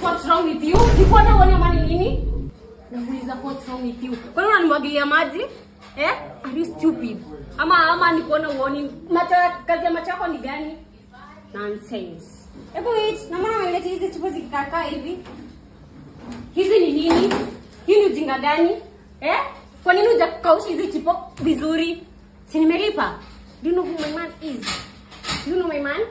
What's wrong with you? Niko na uone mani nini? Nauliza what's wrong with you? Kwa nini unanimwagilia maji? Are you stupid? Ama niko na uone kazi ya macho yako ni gani? Nonsense. Hebu wait, na mbona umeleta hizi chupa zikikakaa hivi? Hizi ni nini? Hii ni ujinga gani? Kwa nini hujakausha hizi chupa vizuri? Si nimelipa? Do you know who my man is? Do you know my man?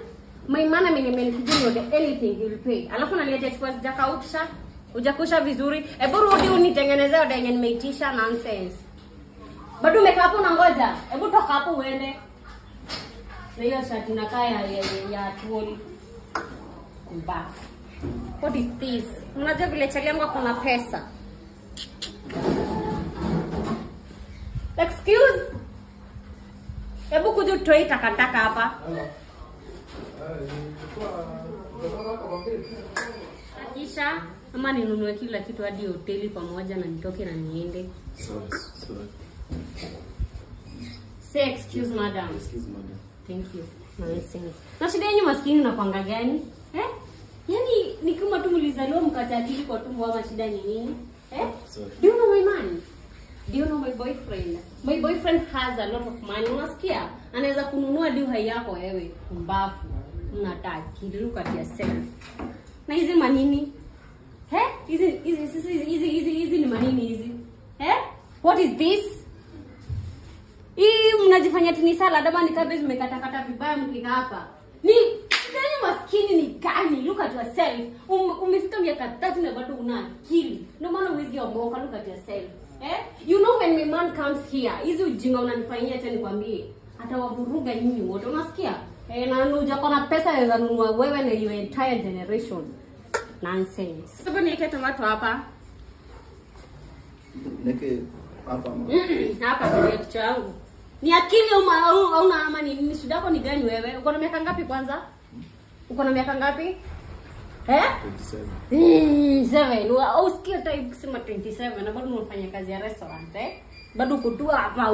My man amenikujia anything he will pay. Alafu naleta chupa zikakausha, hujakusha vizuri. Hebu rudi unitengenezee oda yenye nimeitisha. Nonsense. Bado umekaa hapo unangoja. Hebu toka hapo uende. Na hiyo shati nakaa ya tuoli. Mbaya. What is this? Unajua vile chali yangu kuna pesa. Excuse? Hebu kuja utoe takataka hapa. Kisha ama ninunue kila kitu hadi hoteli pamoja na nitoke na niende. Sorry. Say excuse madam. Excuse madam. Thank you. Nonsense. Na shida yenu maskini unapanga gani? Yaani ni kama tu mlizaliwa mkatadili kwa tumbo ama shida ni nini? Sorry. Do you know my man? Do you know my boyfriend? My boyfriend has a lot of money. Unasikia? Anaweza kununua duhai yako wewe. Mbafu. Unataki. Look at yourself. Na hizi manini? Hizi ni manini hizi? What is this? Hii mnajifanya tini salad ama ni cabbage mmekatakata vibaya mkika hapa. Ni gani maskini ni gani? Look at yourself. Umefika miaka 30 na bado una akili. Ndio maana huwezi omoka. Look at yourself. You know when my man comes here, hizi ujinga unanifanyia acha nikwambie. Atawavuruga nyinyi wote. Unasikia? Na unakuja na pesa yaweza nunua wewe na your entire generation. Nonsense. Sasa niweke tomato hapa. Neke hapa mama. Hapa ndio kichwa yangu. Ni akili au una ama ni shida yako ni gani wewe? Uko na miaka ngapi kwanza? Uko na miaka ngapi? 27. 7. Au skill type kusema 27 na bado unafanya kazi ya restaurant Bado kutua hapa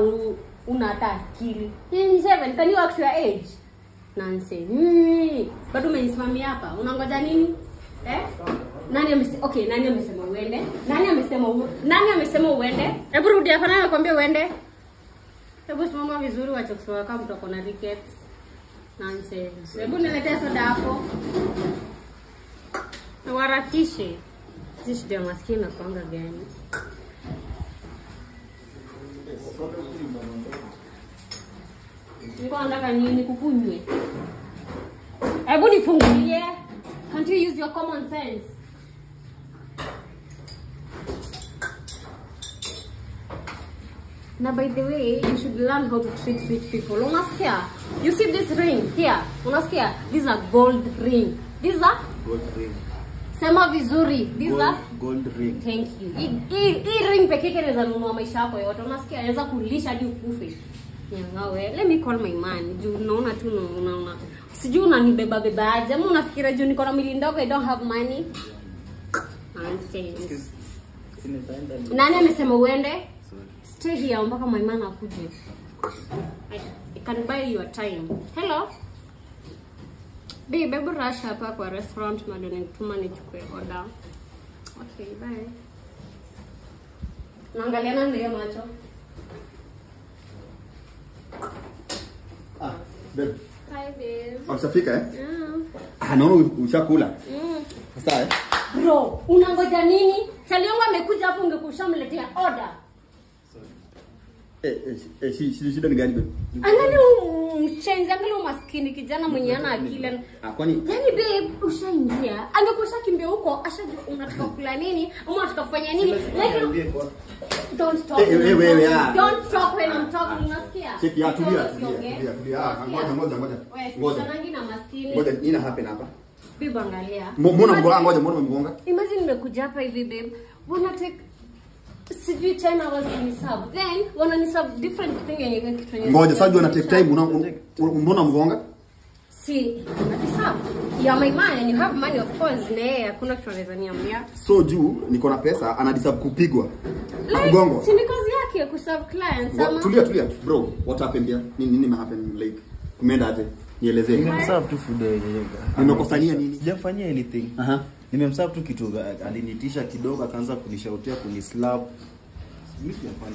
una hata akili. 7 can you ask your age? Nonsense. Bado umenisimamia hapa. Unangoja nini? Nani amesema uende? Nani amesema uende? Hebu rudi hapa na nakwambia uende. Hebu simama vizuri wacha kusema kama mtu akona rickets. Nonsense. Hebu niletee soda hapo. Na warakishe. Sisi shida maskini na kwanga gani? Niko nataka nini kukunywe? Hebu nifungulie. Can't you use your common sense? Now, by the way, you should learn how to treat rich people. Unasikia? You see this ring here? Unasikia? These are gold ring. These are? Gold ring. Sema vizuri. These are? Gold ring. Thank you. Hii ring pekee inaweza nunua maisha yako yote. Unasikia? Inaweza kulisha hadi ukufe. Nyangawe. Let me call my man. Juu unaona tu unaona. Sijui unanibeba beba aje. Ama unafikira juu niko na mwili ndogo I don't have money? Nonsense. Nani amesema uende? Stay here mpaka my man akuje. I can buy your time. Hello? Babe, rush hapa kwa restaurant madone nituma nichukue order. Okay, bye. Naangaliana ndio macho. Babe. Hi babe. Usafika Yeah. Naona ushakula. Sasa Bro, unangoja nini? Chali yangu amekuja hapo ungekushamletea order. Shida ni gani babe? Angalia mchenzi, angalia maskini kijana mwenye ana akili. Kwani yani babe ushaingia. Angekusha kimbia huko, ashajua unataka kula nini, ama unataka kufanya nini? Like don't talk. Don't talk when I'm talking, unasikia? Cheki ya tulia. Ngoja. Ngoja rangi na maskini. Ngoja nina happen hapa. Babe angalia. Mbona mgonga? Imagine nimekuja hapa hivi babe. Wanna take sijui 10 hours in serve. Then wanna ni serve different thing yenye kitu yenye. Ngoja sasa una take time mbona mgonga? See, serve. You are my man and you have money of course. Nee, hakuna kitu anaweza niambia. So juu niko na pesa anadeserve kupigwa. Mgongo. Si ni kazi yake ku serve clients ama. Tulia bro, what happened here? Nini happen like umeenda aje? Nielezee. Nimeserve tu food yenyewe. Nimekosania nini? Sijafanyia anything. Nimemserve tu kitu alinitisha kidogo akaanza kunishautia kunislap.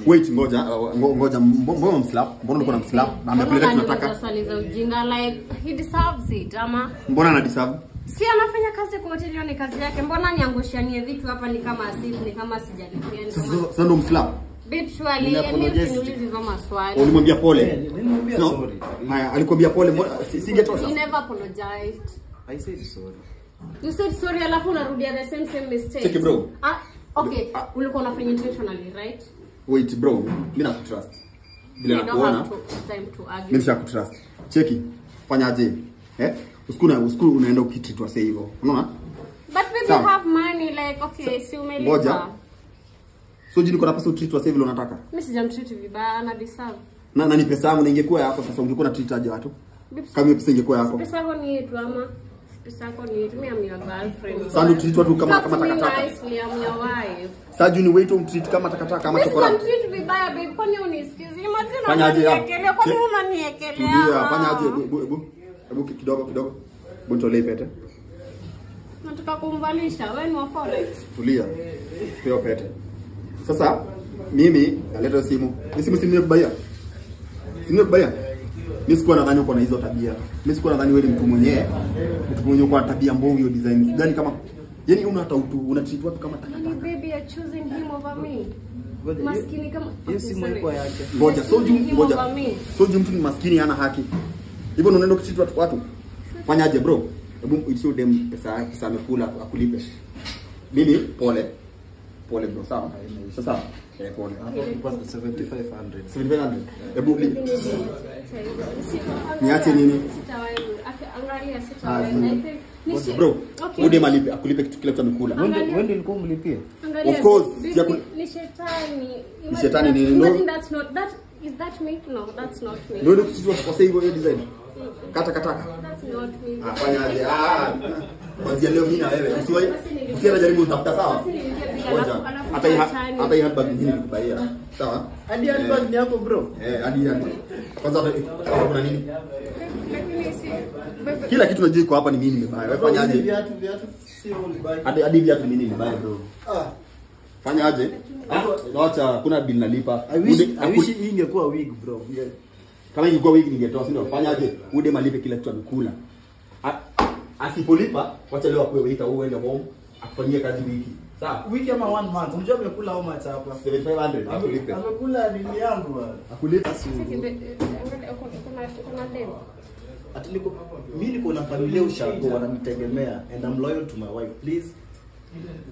Wait, ngoja mbona mslap? Mbona uko na mslap? Na amepeleka tunataka. Swali za ujinga like he deserves it ama Mbona ana deserve? si anafanya kazi kwa hoteli, ni kazi yake. Mbona niangushanie vitu hapa ni kama asifu, ni kama sijalipia. Sasa ndo mslap. Babe surely mimi niulize hizo maswali. Ulimwambia pole. Nilimwambia sorry. Haya, alikwambia pole, singetosha. He never apologized. I said sorry. You said sorry alafu unarudia the same mistake. Check it, bro. Okay, ulikuwa unafanya intentionally, right? Wait bro, mimi nakutrust. Bila nakuona. Mimi nishakutrust. Cheki. Fanyaje? Usiku unaenda ukitreatwa sasa hivyo. Unaona? But if you have money like okay, si umelipa. Ngoja. So jini kuna pesa utreatwa sasa hivi unataka? Mimi sijamtreat vibaya, na deserve. Na ni pesa yangu na ingekuwa yako sasa ungekuwa na treat aje watu? Kama pesa ingekuwa yako. Pesa yako ni yetu ama pesa yako ni yetu, mimi am your girlfriend. Sasa treat watu kama takataka. Nicely, am your wife. Sasa juni wait treat kama takataka kama chokora. Mimi treat vibaya babe, kwani unisikizi? Imagine Fanyaje ya? Kwani unaniekelea? Ndio, fanyaje? Hebu kidogo. Bontolee pete. Nataka kumvalisha, wewe ni wa forex. Tulia. Peo pete. Sasa mimi naleta simu. Ni simu nimekubaya. Nimekubaya. Mimi sikuwa nadhani uko na hizo tabia. Mimi sikuwa nadhani wewe ni mtu mwenyewe uko na tabia mbovu hiyo design. Gani kama yani una hata unatreat watu kama takataka. Baby are choosing him over me. Maskini kama hiyo simu iko yake. Ngoja, soju mtu ni maskini hana haki. Hivyo unaenda ukitreat watu. Fanyaje bro? Hebu itio dem pesa amekula akulipe. Mimi pole bro, sawa? Sasa pole. Hapo 7500. 7500. Hebu niache nini? Angalia sitawahi. Bro, ude malipe akulipe kila kitu amekula. Wewe ndio ulikuwa mlipie? Of course, ni shetani. Ni shetani ni Imagine that's not that is that me? No, that's not me. Ndio kitu kwa hivyo design. Kata. That's not me. Fanyaje? Kwanza leo mimi na wewe usiwahi jaribu utafuta sawa? Ngoja. Hata hii handbag nyingine nikubaia. Sawa? Hadi handbag ni yako bro. Hadi handbag. Kwanza kuna nini? Kila kitu najua iko hapa ni mimi nimebaya. Wewe fanyaje? Viatu sio ulibaya. Hadi viatu mimi nimebaya bro. Fanyaje? Acha kuna bill nalipa. I wish hii ingekuwa wig bro. Kama ingekuwa wig ningetoa, si ndio? Fanyaje? Ude malipe kila kitu amekula. Asipolipa, wacha leo akue waita uende home akufanyie kazi wiki. Sawa? Wiki ama 1 month. Unajua amekula how much hapa? 7500 akulipe. Amekula nini yangu bwana? Akulipa Kuna demo. Mimi niko na familia ushago wananitegemea and I'm loyal to my wife. Please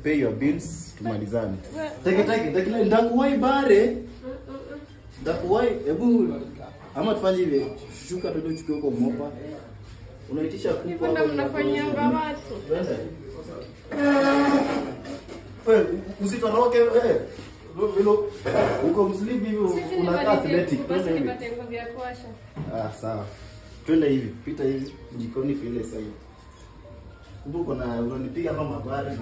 pay your bills tumalizane. Take ndakuwai bare. Ndakuwai hebu ama tufanye hivi. Shuka tuende uchukue huko mopa. Unaitisha kuku hapo mnafanyanga watu. Wewe usitoroke wewe. Uko mslipi hivi unakaa athletic. Basi nipate nguvu ya kuasha. Sawa. Twende hivi, pita hivi, jikoni file sasa. Kumbuka unanipiga kama mabari na